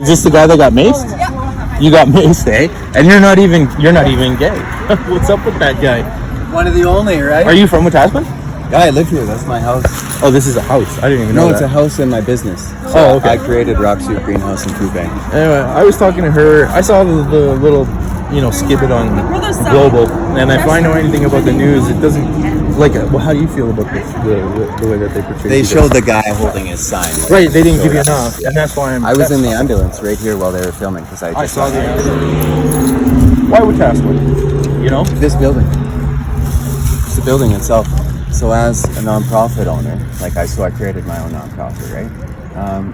Is this the guy that got maced? Yeah. You got maced, eh? And you're not even gay. What's up with that guy? One of the only, right? Are you from Wetaskiwin? Yeah, I live here. That's my house. Oh, this is a house. I didn't even know No, that. it's a house in my business. So Oh, okay. I created Rock Soup Greenhouse and Food Bank. Anyway, I was talking to her. I saw the little, skidbit on Global, and if I know anything about the news, it doesn't, well, how do you feel about this, the way that they portray They you showed guys? the guy holding his sign. Right, they didn't give you enough, and that's why I was in the ambulance right here while they were filming because I saw the ambulance. Why Wetaskiwin? You know? This building. It's the building itself. So as a non-profit owner, I created my own non-profit, right?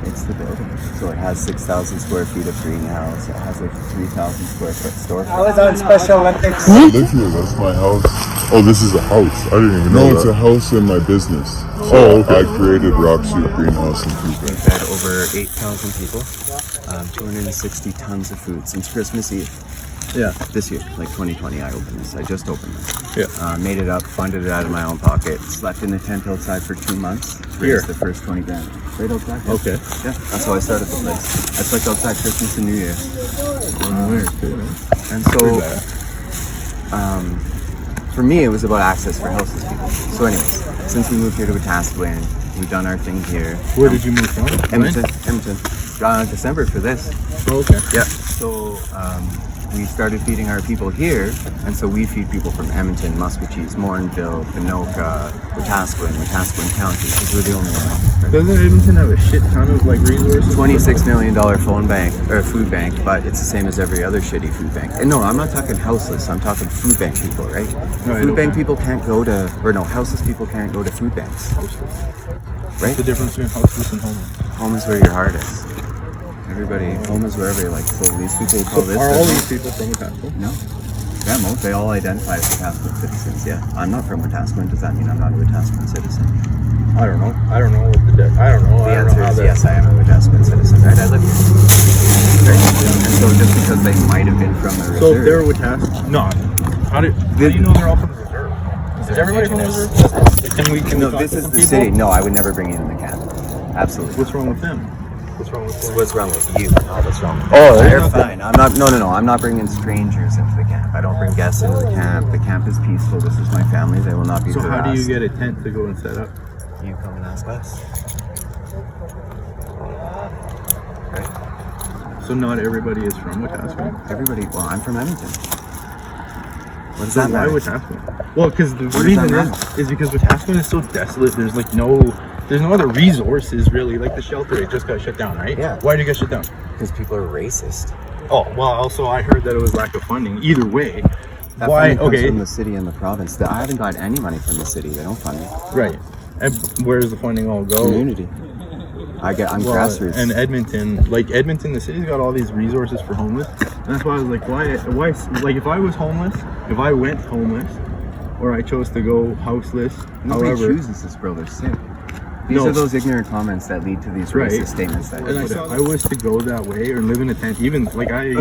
It's the building. So it has 6,000 square feet of greenhouse. It has a 3,000 square foot storefront. I was on Special Olympics. I live here. That's my house. Oh, this is a house. I didn't even know. No, it's a house in my business. Oh, okay. I created Rock Soup Greenhouse and Food Bank. We've fed over 8,000 people, 260 tons of food since Christmas Eve. Yeah. This year, 2020, I opened this. I just opened this. Yeah. Made it up, funded it out of my own pocket. Slept in a tent outside for 2 months. Here. Raised the first 20 grand. Right outside. Yeah. Okay. Yeah, that's how I started the place. I slept outside Christmas and New Year. And so, for me, it was about access for houseless people. So anyways, since we moved here to Wetaskiwin, we've done our thing here. Where did you move from? Edmonton. December for this. Oh, okay. Yeah. So we started feeding our people here, and so we feed people from Edmonton, Musquetees, Morinville, Pinoka, Wetaskiwin County, because we're the only one. Doesn't Edmonton have a shit ton of resources? $26 million phone bank or food bank, but it's the same as every other shitty food bank. And no, I'm not talking houseless. I'm talking food bank people, right? No, food bank people can't go to, houseless people can't go to food banks. Houseless. Right? What's the difference between houseless and homeless? Home is where your heart is. Everybody, home is wherever you like. So these people call this. Are all these people from Wetaskiwin? No. Yeah, most. They all identify as Wetaskiwin citizens. Yeah. I'm not from Wetaskiwin. Does that mean I'm not a Wetaskiwin citizen? I don't know. I don't know what the answer is yes, I am a Wetaskiwin citizen. Right? I live here. Right? And so just because they might have been from the reserve. So if they're Wetaskiwin, no. How do you know they're all from the reserve? Is everybody from the reserve? No, this is the city. No, I would never bring you in the camp. Absolutely. What's wrong with them? What's wrong with them? What's wrong with you? Oh, what's wrong with Oh, they're fine. I'm not. No. I'm not bringing strangers into the camp. I don't bring guests into the camp. The camp is peaceful. This is my family. They will not be So harassed. how do you get a tent to go and set up? You come and ask us. Right? So not everybody is from Wetaskiwin? Everybody. Well, I'm from Edmonton. What does So that matter? why Wetaskiwin? Well, because the reason is because Wetaskiwin is so desolate. There's no other resources really. Like the shelter, it just got shut down, right? Yeah. Why did it get shut down? Because people are racist. Oh, well, also I heard that it was lack of funding. Either way, That why? funding comes Okay, from the city and the province. I haven't got any money from the city. They don't fund me. right. And where does the funding all go? Community. I'm grassroots. And Edmonton, the city's got all these resources for homeless. And that's why I was like, why, if I was homeless, if I went homeless, or I chose to go houseless, Nobody however, chooses this, bro. They're sick. These are those ignorant comments that lead to these racist statements. That and if I was to go that way or live in a tent, even go on a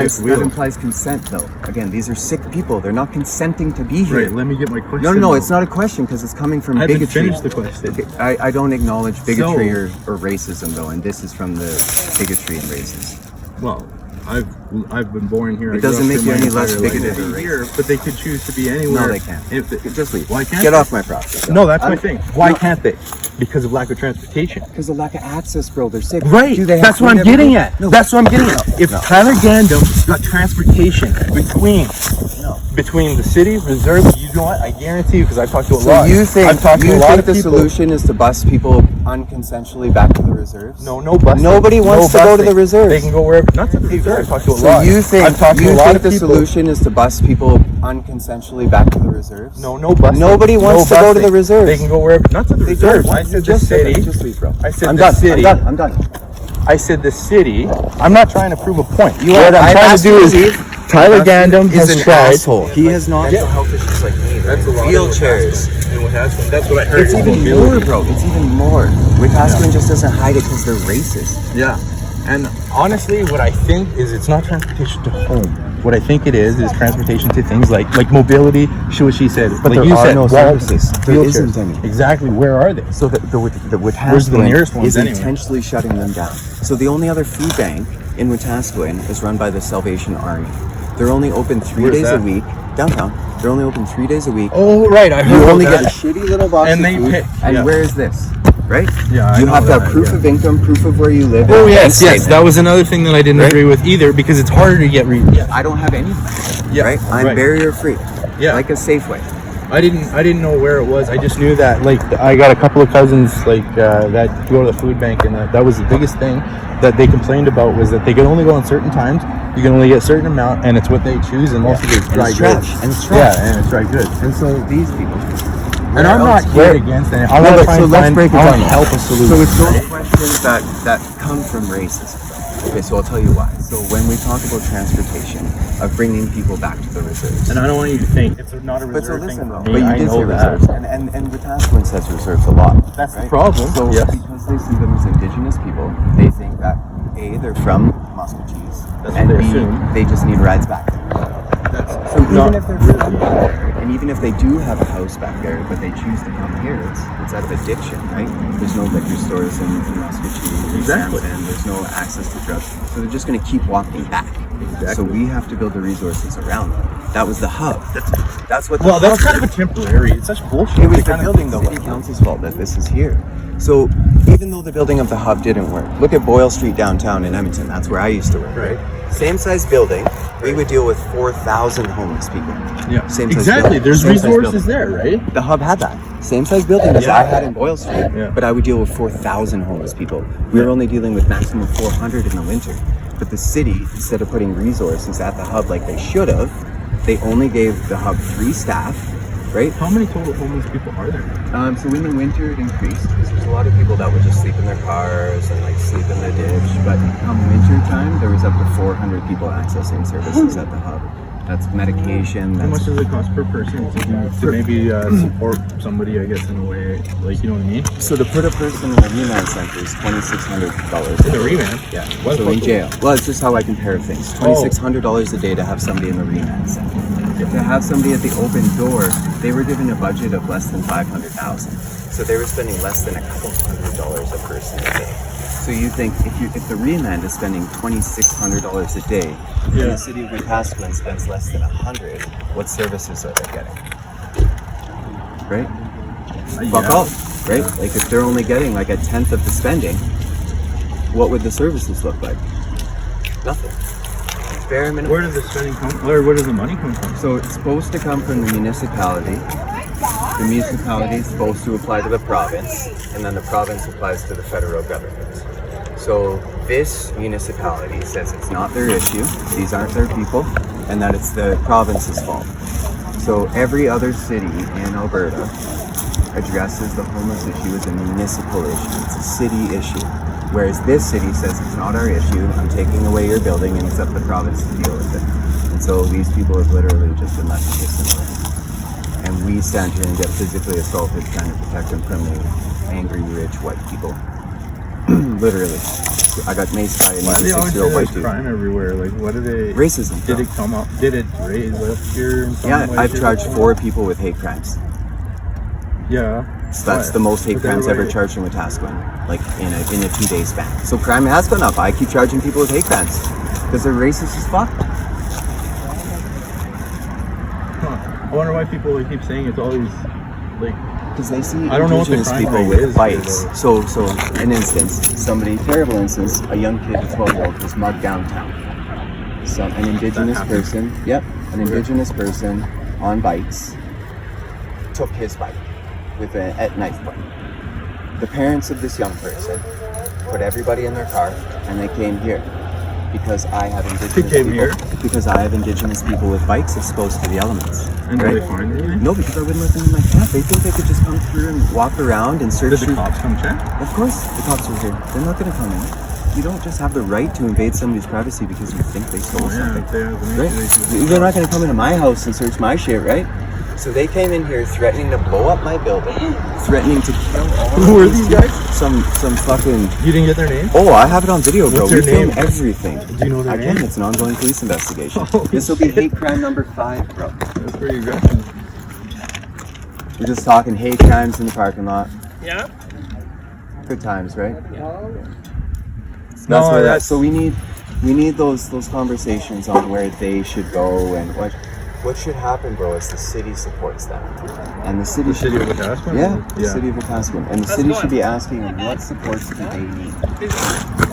fifth wheel. That implies consent, though. Again, these are sick people. They're not consenting to be here. Right, let me get my question. No, it's not a question because it's coming from bigotry. I haven't finished the question. Okay, I don't acknowledge bigotry or racism, though, and this is from the bigotry and racism. Well, I've been born here. It doesn't make you any less bigoted or here, but they could choose to be anywhere. No, they can't. Just leave. Why can't Get they? off my property. No, that's my thing. Why can't they? Because of lack of transportation. Because of lack of access, bro. They're sick. Right. That's what I'm getting at. No. That's what I'm getting at. If Tyler Gandam got transportation between the city, reserve, you know what? I guarantee you, because I've talked to a lot. So you think of the people. solution is to bus people unconsensually back to the reserves? No busing. Nobody wants to go to the reserves. They can go wherever. Not to the reserve. I've talked to a lot. So you think the people. solution is to bus people unconsensually back to the reserves? No busing. Nobody wants to go to the reserves. They can go wherever. Not to the reserves. I said the city. Just leave, bro. I said I'm the done. city. I'm done. I said the city. I'm not trying to prove a point. What I'm trying to do is Tyler Gandam has tried. He has not. Mental health issues like me. That's a lot. Wheelchairs. That's what I heard. It's even more, bro. It's even more. Wetaskiwin just doesn't hide it because they're racist. Yeah. And honestly, what I think is it's not transportation to home. What I think it is transportation to things like mobility. She said, but like there you are said, no services. There wheelchairs. Isn't any. Exactly. Where are they? So the Where's the nearest Wetaskiwin ones is anyway? intentionally shutting them down. So the only other food bank in Wetaskiwin is run by the Salvation Army. They're only open 3 days a week downtown. They're only open 3 days a week. Oh, right. I heard You only that. get a shitty little box And of they food. pay- And yeah. where is this? Right? Yeah, you I have know to have that, proof yeah. of income, proof of where you live. Oh and yes, bank yes. statement. That was another thing that I didn't Right? agree with either because it's harder to get. I don't have any. Yeah, Right? I'm right. barrier free. Yeah. Like a Safeway. I didn't know where it was. I just knew that like I got a couple of cousins that go to the food bank, and that was the biggest thing that they complained about was that they could only go on certain times. You can only get a certain amount, and it's what they choose, and most of it's And dry it's goods. trash. And it's trash. Yeah, and it's dry goods. And so these people. And I'm not here against it. I'm No, not but trying so to let's find, break it I down. want to help a solution. So it's those questions that come from racism. Okay, so I'll tell you why. So when we talk about transportation, of bringing people back to the reserves. And I don't want you to think it's not a But so reserve listen thing though, for me. but you I did know say that. reserves, and Wetaskiwin says reserves a lot. That's the right? problem. So Yes. because they see them as indigenous people, they think that A, they're from Muscogees, That's and what they B, assume. they just need rides back there. So even if they're from there, and even if they do have a house back there, but they choose to come here, it's out of addiction, right? There's no liquor stores in Muscogee, Exactly. and there's no access to drugs, so they're just going to keep walking back. Exactly. So we have to build the resources around them. That was the hub. That's what. The Well, that's hub kind of a temporary. It's such bullshit. it was They the kind of building, the think city council's fault that this is here. So even though the building of the hub didn't work, look at Boyle Street downtown in Edmonton. That's where I used to work. Right. Same size building, we would deal with 4,000 homeless people. Yeah. Same size Exactly. building. There's Same size resources building. there, right? The hub had that same size building as Yeah. I had in Boyle Street, Yeah. but I would deal with 4,000 homeless people. We were only dealing with maximum 400 in the winter. But the city, instead of putting resources at the hub like they should have, they only gave the hub 3 staff, right? How many total homeless people are there? So in the winter it increased because there's a lot of people that would just sleep in their cars and like sleep in the ditch. But come winter time, there was up to 400 people accessing services at the hub. That's medication. How much That's does it cost per person to maybe support somebody, I guess, in a way, like, you know what I mean? so to put a person in a remand center is $2,600. In the remand? Yeah. What So the in fuck? jail. Well, it's just how I compare things. $2,600 a day to have somebody in the remand center. To have somebody at the open door, they were given a budget of less than $500,000. So they were spending less than a couple $100 a person a day. So you think if the remand is spending $2,600 a day, and Yeah. the city of Wetaskiwin spends less than $100, what services are they getting? Right? Fuck Yeah. all, right? Like if they're only getting like a tenth of the spending, what would the services look like? Nothing. It's bare minimum. Where does the spending come from? Or where does the money come from? So it's supposed to come from the municipality. The municipality is supposed to apply to the province, and then the province applies to the federal government. So this municipality says it's not their issue, these aren't their people, and that it's the province's fault. So every other city in Alberta addresses the homeless issue as a municipal issue. It's a city issue. Whereas this city says it's not our issue, I'm taking away your building and it's up to the province to deal with it. And so these people have literally just been left to kiss in the wind. And we stand here and get physically assaulted trying to protect them from the angry, rich white people. Literally. I got maced by Why do they a always say 6-year-old white there's dude. crime everywhere? Like, what do they... Racism. Did it come up? Did it raise up here in some Yeah, way, I've shape, charged or form? 4 people with hate crimes. Yeah. So that's Why? the most hate But they crimes were- ever charged in Wetaskiwin, like in a 2-day span. So crime has gone up. I keep charging people with hate crimes because they're racist as fuck. Huh. I wonder why people like, keep saying it's always like... Because they see I don't know what the indigenous crime people rate with is, bikes. though. So an instance, terrible instance, a young kid, a 12-year-old, was mugged downtown. So an indigenous happened? person, an indigenous person on bikes took his bike with at knife point. The parents of this young person put everybody in their car and they came here because I have indigenous came people. here? Because I have indigenous people with bikes exposed to the elements. And right? did they find anything? No, because I wouldn't let them in my camp. They think they could just come through and walk around and search. Did the through- cops come check? Of course, the cops are here. They're not going to come in. You don't just have the right to invade somebody's privacy because you think they stole Oh, yeah, something. if they have an Right? issue, they should- They're not going to come into my house and search my shit, right? So they came in here threatening to blow up my building, threatening to kill all Who are these guys? Some fucking... You didn't get their name? Oh, I have it on video, bro. What's We their film name? everything. Do you know their I name? can. It's an ongoing police investigation. Holy This will be shit. hate crime number 5, bro. That's pretty aggressive. We're just talking hate crimes in the parking lot. Yeah. Good times, right? No, That's so we need those conversations on where they should go and what should happen, bro, is the city supports that. And the city The city of Wetaskiwin? Yeah, the city of Wetaskiwin. And the city should be asking what supports do they need.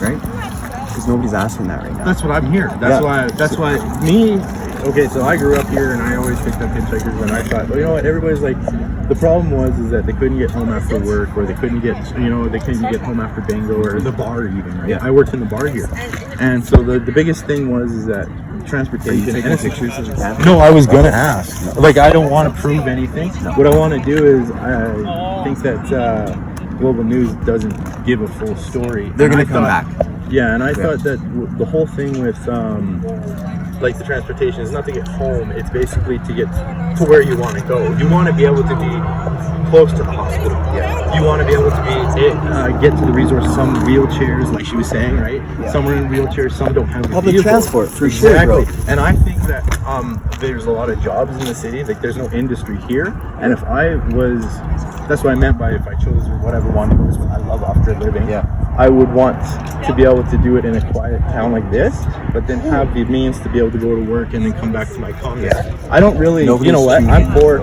Right? Because nobody's asking that right now. That's what I'm here. That's why me. Okay, so I grew up here and I always picked up hitchhikers, and I thought, well, you know what? Everybody's like, the problem was that they couldn't get home after work, or they couldn't get, they couldn't get home after bingo or the bar even. Right? Yeah. I worked in the bar here, and so the biggest thing was that transportation. Are you taking pictures of the camera? No, I was gonna ask. Like, I don't want to prove anything. What I want to do is, I think that Global News doesn't give a full story. They're going And to come back. Yeah, and I thought that the whole thing with like the transportation is not to get home. It's basically to get to where you want to go. You want to be able to be close to the hospital. Yeah. You want to be able to be get to the resource. Some wheelchairs, like she was saying, right? Yeah. Some are in wheelchairs. Some don't have Public vehicles. transport, for exactly. sure, bro. And I think that there's a lot of jobs in the city. Like, there's no industry here. And if I was, that's what I meant by if I chose whatever one, this one I love after living. Yeah. I would want to be able to do it in a quiet town like this, but then have the means to be able to go to work and then come back to my condo. Yeah. I don't really, you know what? I'm poor.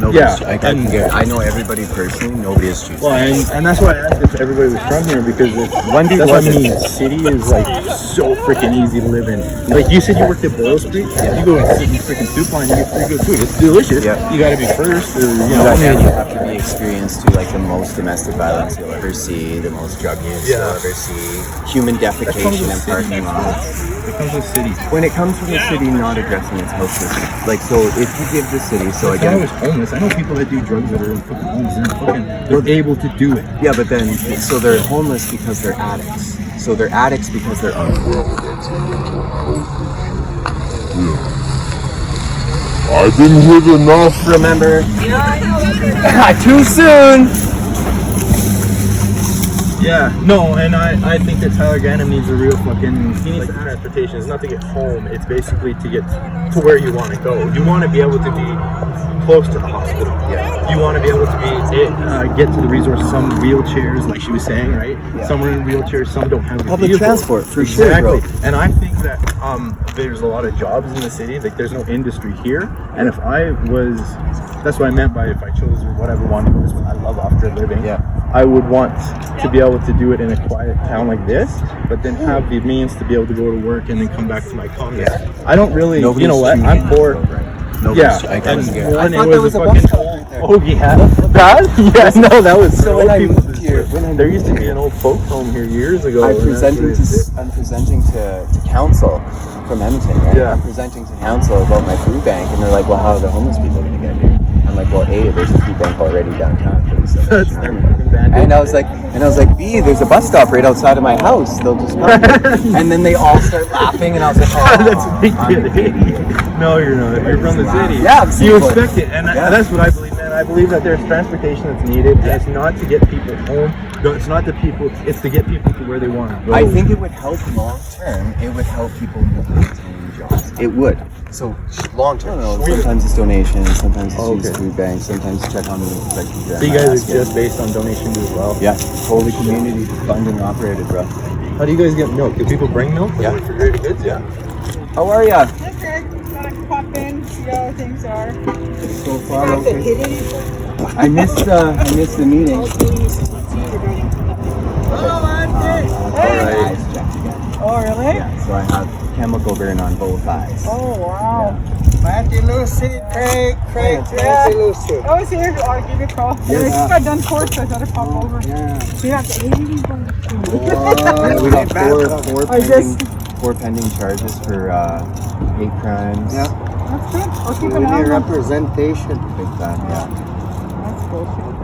Nobody's, Yeah, I know everybody personally. Nobody is choosing. Well, and that's why I asked if everybody was from here, because that's what I mean. City is like so freaking easy to live in. Like, you said you worked at Boyle Street. Yeah. You go and sit in freaking soup line and get pretty good food. It's delicious. Yeah. You got to be first, or You have to be experienced to like the most domestic violence you'll ever see, the most drug use you'll ever see, human defecation in parking lots. It comes with city. When it comes from the city not addressing its health system, like, so if you give the city, so I again, was homeless. I know people that do drugs that are in fucking homes. They're able to do it. yeah, but then so they're homeless because they're addicts. So they're addicts because they're unwell. I've been here enough. Remember? Too soon. Yeah, no, and I think that Tyler Gannon needs a real fucking, he needs transportation. It's not to get home, it's basically to get to where you want to go. You want to be able to be close to the hospital. Yeah. You want to be able to be get to the resource. Some wheelchairs, like she was saying, right? Yeah. Some are in wheelchairs, some don't have Public vehicles. transport, for exactly. sure, bro. And I think that there's a lot of jobs in the city. Like, there's no industry here. And if I was, that's what I meant by if I chose whatever one, this one I love after living. Yeah. I would want to be able to do it in a quiet town like this, but then have the means to be able to go to work and then come back to my condo. Yeah. I don't really, you know what? I'm poor. Yeah, and it was a fucking old. Oh yeah, that? Yeah, no, that was so. when I People moved here, there used to be an old folk home here years ago. I'm presenting to council from Edmonton, right? Yeah. I'm presenting to council about my food bank, and they're like, well, how are the homeless people going to get here? I'm like, well, A, there's a food bank already downtown. And I was like, B, there's a bus stop right outside of my house. They'll just come. And then they all start laughing, and I was like, oh, that's no, you're not. You're from the city. Yeah, you expect it, and that's what I believe, man. I believe that there's transportation that's needed. That's not to get people home. No, it's not the people. It's to get people to where they want to go. I think it would help long term. It would help people maintain jobs. It would. So long term, sometimes it's donations, sometimes it's used food banks, sometimes check on the infected. So you guys are just based on donations as well? Yeah, totally community funding operated, bro. How do you guys get milk? Do people bring milk? Yeah. Refrigerated goods? Yeah. How are ya? Okay, gonna pop in, see how things are. So far, okay. I missed the meeting. Hey. Oh, really? Yeah, so I have chemical burn on both eyes. Oh, wow. Matthew Lucy, Craig, Yeah. Matthew Lucy. I was here. I'll give you a call. Yeah. I just got done court, so I thought I'd pop over. Yeah. So you have 80 Yeah, we got four pending charges for hate crimes. Yeah. That's good. I'll keep We an eye need on them. representation. Big time, yeah. That's bullshit.